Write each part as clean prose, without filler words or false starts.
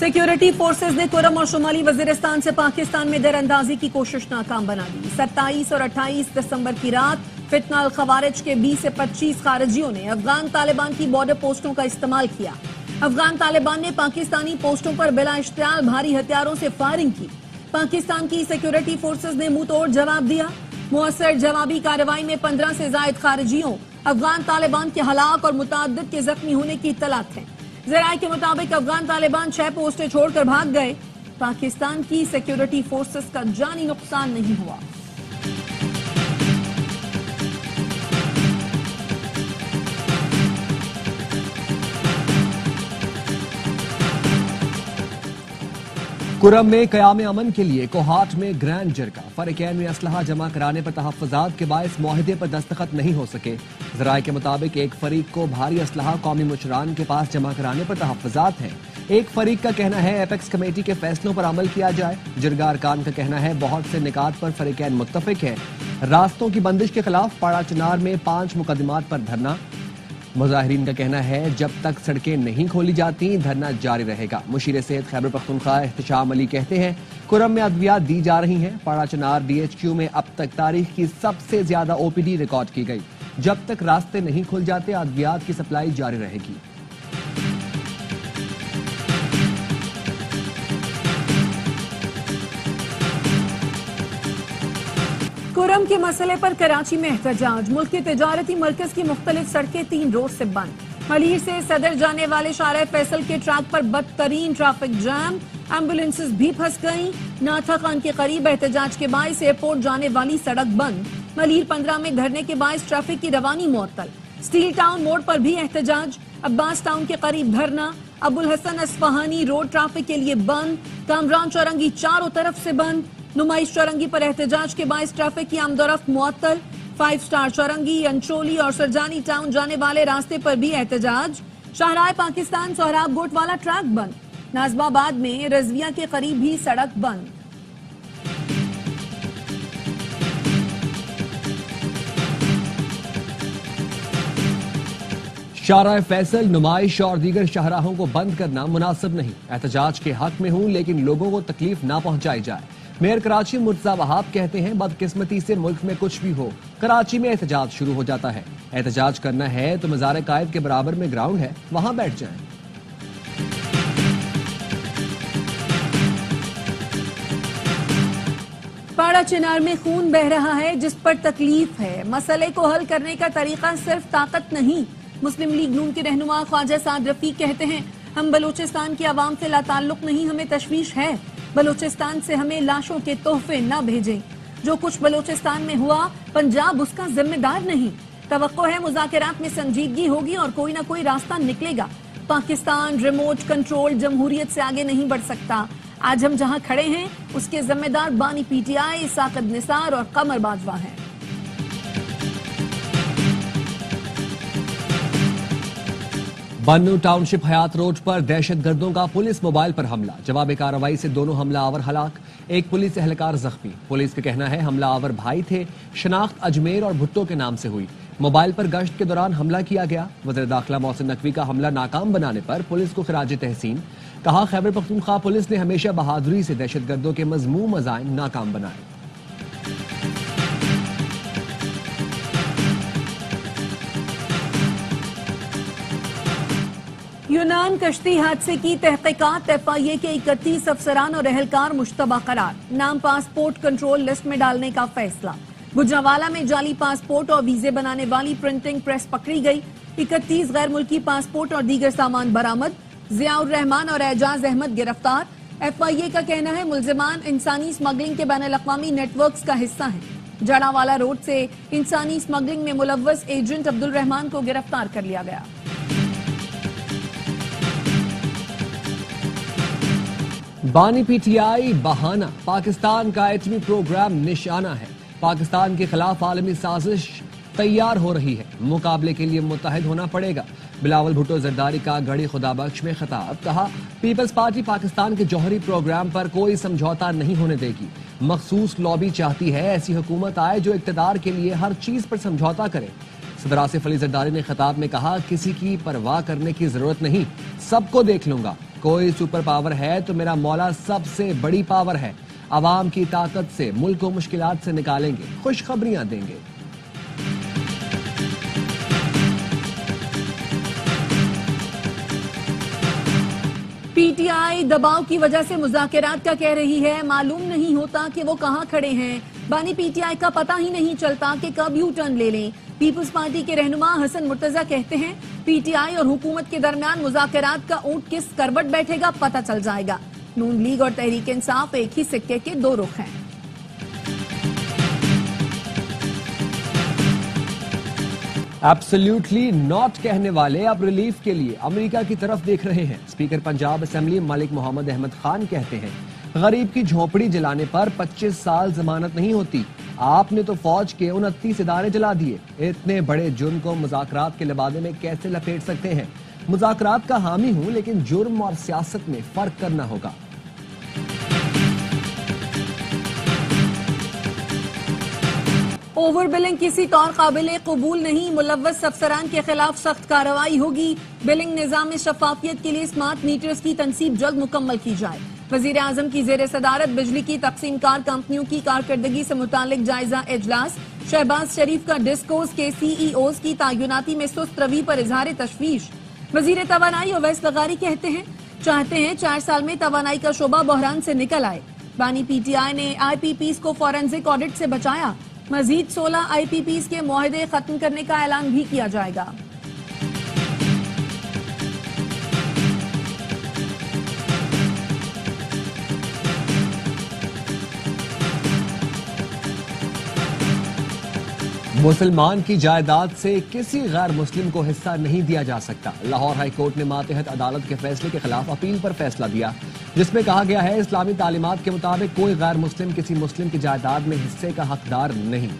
Security forces ने कुरम और शुमाली वजीरिस्तान से पाकिस्तान में दरअंदाजी की कोशिश नाकाम बना दी। 27 और 28 दिसंबर की रात फितना अल खवारिज के 20 से 25 खारिजियों ने अफगान तालिबान की बॉर्डर पोस्टों का इस्तेमाल किया। अफगान तालिबान ने पाकिस्तानी पोस्टों पर बिला इश्तियाल भारी हथियारों से फायरिंग की। पाकिस्तान की सिक्योरिटी फोर्सेज ने मुंह तोड़ जवाब दिया। मुअस्सर जवाबी कार्रवाई में 15 से ज्यादा खारिजियों अफगान तालिबान के हलाक और मुतअद्दिद के जख्मी होने की इत्तलात है। ज़राए के मुताबिक अफगान तालिबान 6 पोस्टें छोड़कर भाग गए। पाकिस्तान की सिक्योरिटी फोर्सेस का जानी नुकसान नहीं हुआ। कुरम में क़याम अमन के लिए कोहाट में ग्रैंड जरगा। फरीकैन में असलहा जमा कराने पर तहफ़्फ़ुज़ात के बायस मुआहिदे पर दस्तखत नहीं हो सके। ज़राए के मुताबिक एक फरीक को भारी असलहा कौमी मुशरान के पास जमा कराने पर तहफ़्फ़ुज़ात हैं। एक फरीक का कहना है एपेक्स कमेटी के फैसलों पर अमल किया जाए। जरगा अरकान का कहना है बहुत से निकात पर फरीकैन मुत्तफ़िक है। रास्तों की बंदिश के खिलाफ पाड़ा चिनार में 5 मुकदमात पर धरना। मुजाहिरीन का कहना है जब तक सड़कें नहीं खोली जाती धरना जारी रहेगा। मुशीर सेहत खैबर पख्तूनख्वा इख्तिशाम अली कहते हैं कुरम में अद्वियात दी जा रही हैं। पाड़ा चिनार DHQ में अब तक तारीख की सबसे ज्यादा OPD रिकॉर्ड की गई। जब तक रास्ते नहीं खुल जाते अद्वियात की सप्लाई जारी रहेगी। कुरम के मसले पर कराची में एहतजाज। मुल्क के तिजारती मरकज की मुख्तलिफ सड़कें 3 रोज से बंद। मलीर से सदर जाने वाले शाहराह फैसल के ट्रैक पर बदतरीन ट्रैफिक जैम। एम्बुलेंसेस भी फंस गईं। नाथा खान के करीब एहतजाज के बायस एयरपोर्ट जाने वाली सड़क बंद। मलीर 15 में धरने के बायस ट्रैफिक की रवानी मुअत्तल। स्टील टाउन मोड़ पर भी एहतजाज। अब्बास टाउन के करीब धरना। अबुल हसन अस्फहानी रोड ट्रैफिक के लिए बंद। कामरान चौरंगी चारों तरफ से बंद। नुमाइश चौरंगी पर एहतजाज के बायस ट्रैफिक की आमदोरफ्त मुअत्तल। 5 स्टार चौरंगी, अंचोली और सरजानी टाउन जाने वाले रास्ते पर भी एहतजाज। शाहराह पाकिस्तान सोहराब गोट वाला ट्रैक बंद। नाजमाबाद में रजविया के करीब भी सड़क बंद। शाहराह फैसल, नुमाइश और दीगर शाहराहों को बंद करना मुनासिब नहीं। एहतजाज के हक में हूं लेकिन लोगों को तकलीफ ना पहुंचाई जाए। मेयर कराची मुर्तजा वहाब कहते हैं बदकिस्मती से मुल्क में कुछ भी हो कराची में एहतजाज शुरू हो जाता है। एहतजाज करना है तो मज़ार कायद के बराबर में ग्राउंड है, वहां बैठ जाएं। पाड़ा चिनार में खून बह रहा है जिस पर तकलीफ है। मसले को हल करने का तरीका सिर्फ ताकत नहीं। मुस्लिम लीग नून के रहनुमा ख्वाजा साद रफीक कहते हैं हम बलूचिस्तान की आवाम से लाताल्लुक नहीं, हमें तशवीश है। बलूचिस्तान से हमें लाशों के तोहफे न भेजें। जो कुछ बलूचिस्तान में हुआ पंजाब उसका जिम्मेदार नहीं। तवक्को है मुज़ाकरात में संजीदगी होगी और कोई ना कोई रास्ता निकलेगा। पाकिस्तान रिमोट कंट्रोल जमहूरियत से आगे नहीं बढ़ सकता। आज हम जहां खड़े हैं उसके जिम्मेदार बानी PTI, साकत निसार और कमर बाजवा हैं। बन्नू टाउनशिप हयात रोड पर दहशतगर्दों का पुलिस मोबाइल पर हमला। जवाबी कार्रवाई से दोनों हमलावर हलाक, एक पुलिस एहलकार जख्मी। पुलिस का कहना है हमलावर भाई थे। शनाख्त अजमेर और भुट्टो के नाम से हुई। मोबाइल पर गश्त के दौरान हमला किया गया। वज़ीर दाखिला मोहसिन नकवी का हमला नाकाम बनाने पर पुलिस को खिराज तहसीन। कहा खैबर पख्तूनख्वा पुलिस ने हमेशा बहादुरी से दहशतगर्दों के मज़मूम अज़ाइम नाकाम बनाए। यूनान कश्ती हादसे की तहकीकात। FIA के 31 अफसरान और एहलकार मुश्तबा करार। नाम पासपोर्ट कंट्रोल लिस्ट में डालने का फैसला। गुजरावाला में जाली पासपोर्ट और वीजे बनाने वाली प्रिंटिंग प्रेस पकड़ी गई। 31 गैर मुल्की पासपोर्ट और दीगर सामान बरामद। जियाउर रहमान और एजाज अहमद गिरफ्तार। FIA का कहना है मुल्जिमान इंसानी स्मगलिंग के बैनुल-अक़वामी नेटवर्क्स का हिस्सा हैं। जड़ावाला रोड से इंसानी स्मगलिंग में मुलव्वस एजेंट अब्दुल रहमान को गिरफ्तार कर लिया गया। बानी PTI बहाना। पाकिस्तान का एटमी प्रोग्राम निशाना है। पाकिस्तान के खिलाफ आलमी साजिश तैयार हो रही है। मुकाबले के लिए मुत्तहिद होना पड़ेगा। बिलावल भुट्टो जरदारी का गढ़ी खुदाबख्श में खिताब। कहा पीपल्स पार्टी पाकिस्तान के जौहरी प्रोग्राम पर कोई समझौता नहीं होने देगी। मखसूस लॉबी चाहती है ऐसी हुकूमत आए जो इक्तदार के लिए हर चीज पर समझौता करे। सदर आसिफ अली जरदारी ने खिताब में कहा किसी की परवाह करने की जरूरत नहीं, सबको देख लूंगा। कोई सुपर पावर है तो मेरा मौला सबसे बड़ी पावर है। आवाम की ताकत से मुल्क को मुश्किलात से निकालेंगे, खुशखबरियां देंगे। पीटीआई दबाव की वजह से मुज़ाकरात का कह रही है, मालूम नहीं होता कि वो कहां खड़े हैं। बानी पीटीआई का पता ही नहीं चलता कि कब यू टर्न ले लें। पीपुल्स पार्टी के रहनुमा हसन मुर्तजा कहते हैं, पीटीआई और हुकूमत के दरमियान मुज़ाकरात का ऊंट किस करवट बैठेगा पता चल जाएगा। नून लीग और तहरीक इंसाफ एक ही सिक्के के दो रुख हैं। एब्सोल्युटली नॉट कहने वाले अब रिलीफ के लिए अमेरिका की तरफ देख रहे हैं। स्पीकर पंजाब असेंबली मलिक मोहम्मद अहमद खान कहते हैं, गरीब की झोपड़ी जलाने पर 25 साल जमानत नहीं होती। आपने तो फौज के 29 इदारे जला दिए। इतने बड़े जुर्म को मुज़ाकरात के लिबादे में कैसे लपेट सकते हैं? मुज़ाकरात का हामी हूं, लेकिन जुर्म और सियासत में फर्क करना होगा। ओवर बिलिंग किसी तौर काबिले कबूल नहीं, मुलव्वस अफसरान के खिलाफ सख्त कार्रवाई होगी। बिलिंग निजाम में शफाफियत के लिए स्मार्ट मीटर्स की तनसीब जल्द मुकम्मल की जाए। वजीर आजम की जेर सदारत बिजली की तकसीम कार कंपनियों की कारकर्दगी से मुतालिक जायजा इजलास। शहबाज शरीफ का डिस्कोस के सीईओज की तायुनाती में सुस्त रवि पर इजहार तशवीश। वजीर तवानाई ओवैस लगारी कहते हैं, चाहते हैं 4 साल में तवानाई का शोबा बहरान से निकल आए। बानी पीटीआई ने आईपीपीज को फॉरेंसिक ऑडिट से बचाया। मजीद 16 आईपीपीज के मुआहदे खत्म करने का ऐलान भी किया जाएगा। मुसलमान की जायदाद से किसी गैर मुस्लिम को हिस्सा नहीं दिया जा सकता। लाहौर हाई कोर्ट ने मातहत अदालत के फैसले के खिलाफ अपील पर फैसला दिया, जिसमें कहा गया है, इस्लामी तालीमात के मुताबिक कोई गैर मुस्लिम किसी मुस्लिम की जायदाद में हिस्से का हकदार नहीं।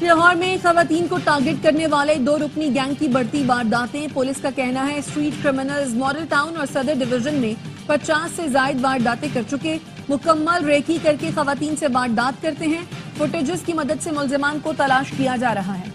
लाहौर में खवातीन को टारगेट करने वाले 2 रुकनी गैंग की बढ़ती वारदातें। पुलिस का कहना है, स्ट्रीट क्रिमिनल्स मॉडल टाउन और सदर डिवीजन में 50 से जायद वारदातें कर चुके। मुकम्मल रेकी करके खवातीन से वारदात करते हैं। फुटेजेस की मदद से मुल्जिमान को तलाश किया जा रहा है।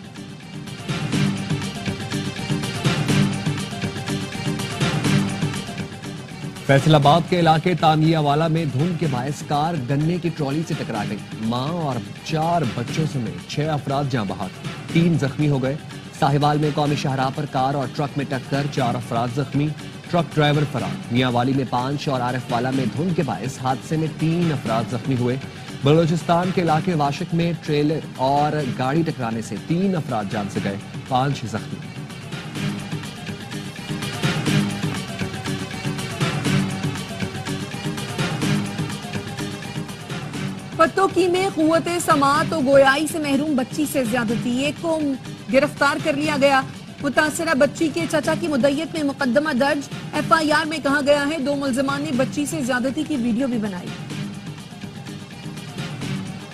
फैसलाबाद के इलाके तांगियावाला में धुंध के बायस कार गन्ने की ट्रॉली से टकरा गई। मां और 4 बच्चों समेत 6 अफराद जाँ बहक, 3 जख्मी हो गए। साहिवाल में कौमी शाहराह पर कार और ट्रक में टक्कर, 4 अफराद जख्मी, ट्रक ड्राइवर फरार। मियांवाली में 5 और आरिफवाला में धुंध के बायस हादसे में 3 अफराद जख्मी हुए। बलोचिस्तान के इलाके वाशिक में ट्रेलर और गाड़ी टकराने से 3 अफराद जान से गए, 5 जख्मी। पत्तोकी में कुव्वते समात और गोयाई से महरूम बच्ची से ज्यादती, एक को गिरफ्तार कर लिया गया। मुतासरा बच्ची के चचा की मुद्दत में मुकदमा दर्ज। एफआईआर में कहा गया है, 2 मुल्जिमान ने बच्ची से ज्यादती की वीडियो भी बनाई।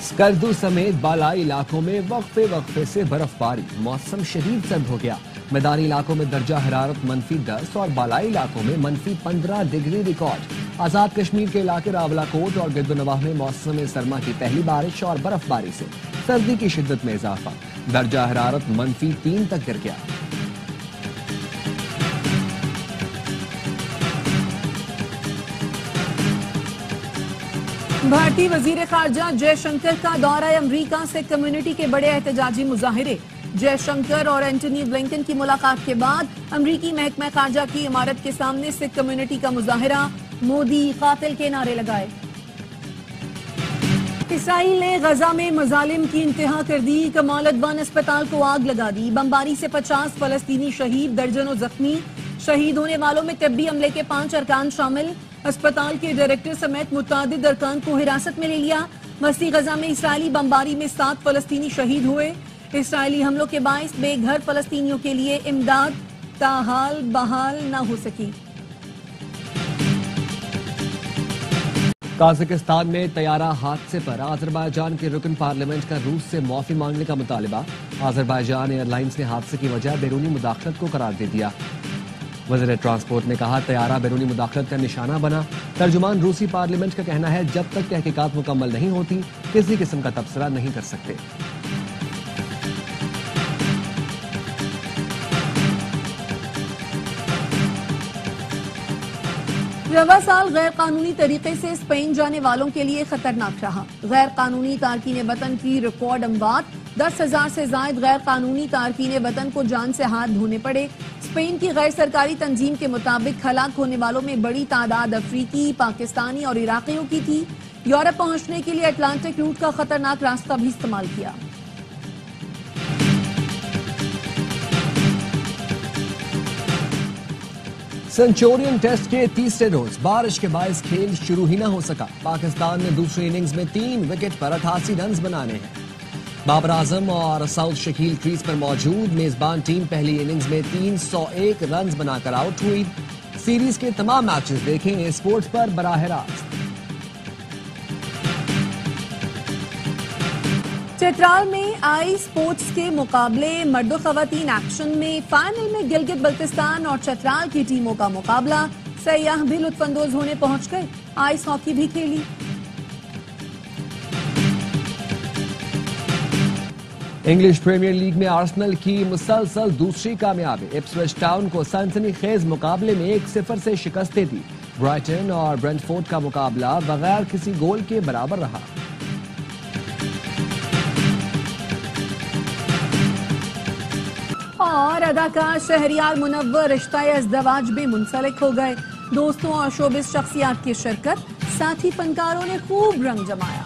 स्कर्दू समेत बालाई इलाकों में वक्फे से बर्फबारी, मौसम शदीद सर्द हो गया। मैदानी इलाकों में दर्जा हरारत -10 और बालाई इलाकों में -15 डिग्री रिकॉर्ड। आजाद कश्मीर के इलाके रावलाकोट और गिरदोनवाह में मौसम सरमा की पहली बारिश और बर्फबारी से सर्दी की शिद्दत में इजाफा। दर्जा हरारत -3 तक गिर गया। भारतीय वजीर खारजा जयशंकर का दौरा अमरीका से कम्युनिटी के बड़े एहतजाजी मुजाहिरे। जयशंकर और एंटनी ब्लिंकन की मुलाकात के बाद अमरीकी महकमा खारजा की इमारत के सामने सिख कम्युनिटी का मुजाहिरा। मोदी कातिल के नारे लगाए। इसराइल ने गजा में मजालिम की इंतहा कर दी। कमाल अदवान अस्पताल को आग लगा दी। बमबारी से 50 फलस्तीनी शहीद, दर्जनों जख्मी। शहीद होने वालों में तिब्बी अमले के 5 अरकान शामिल। अस्पताल के डायरेक्टर समेत मुतादिद अरकान को हिरासत में ले लिया। मस्ती गजा में इसराइली बमबारी में 7 फलस्तीनी शहीद हुए। इसराइली हमलों के बायस बेघर फलस्तीनियों के लिए इमदाद ताहाल बहाल न हो सकी। काजाकिस्तान में तैयारा हादसे पर अजरबैजान के रुकन पार्लियामेंट का रूस से माफी मांगने का मुतालिबा। अजरबैजान एयरलाइंस ने हादसे की वजह बैरूनी मुदाखलत को करार दे दिया। वज़ीर ट्रांसपोर्ट ने कहा, तैयारा बैरूनी मुदाखलत का निशाना बना। तर्जुमान रूसी पार्लियामेंट का कहना है, जब तक तहकीकात मुकम्मल नहीं होती किसी किस्म का तबसरा नहीं कर सकते। रवा साल गैर कानूनी तरीके से स्पेन जाने वालों के लिए खतरनाक रहा। गैर कानूनी तारकीन वतन की रिकॉर्ड अमवात, 10,000 से जायद गैर कानूनी तारकीन वतन को जान से हाथ धोने पड़े। स्पेन की गैर सरकारी तंजीम के मुताबिक हलाक होने वालों में बड़ी तादाद अफ्रीकी, पाकिस्तानी और इराकियों की थी। यूरोप पहुंचने के लिए अटलांटिक रूट का खतरनाक रास्ता भी इस्तेमाल किया। सेंचुरियन टेस्ट के तीसरे रोज बारिश के बायस खेल शुरू ही न हो सका। पाकिस्तान ने दूसरी इनिंग्स में 3 विकेट पर 88 रन बनाने हैं। बाबर आजम और सऊद शकील क्रीज पर मौजूद। मेजबान टीम पहली इनिंग्स में 301 रन बनाकर आउट हुई। सीरीज के तमाम मैचेस देखें स्पोर्ट्स पर बराह रास्त। चित्राल में आई स्पोर्ट्स के मुकाबले मर्दो खवातीन एक्शन में फाइनल में गिलगित बल्तिस्तान और चित्राल की टीमों का मुकाबला। सयाह भी लुत्फानंदोज होने पहुंच गए। आइस हॉकी भी खेली। इंग्लिश प्रीमियर लीग में आर्सेनल की मुसलसल दूसरी कामयाबी। इप्सविच टाउन को सनसनीखेज मुकाबले में 1-0 से शिकस्तें दी। ब्राइटन और ब्रेंटफोर्ड का मुकाबला बगैर किसी गोल के बराबर रहा। और अदाकार शहरियार मुनव्वर रिश्ता-ए-अज़दवाज में मुंसलिक हो गए। दोस्तों और शोबिस शख्सियात की शिरकत, साथी फनकारों ने खूब रंग जमाया।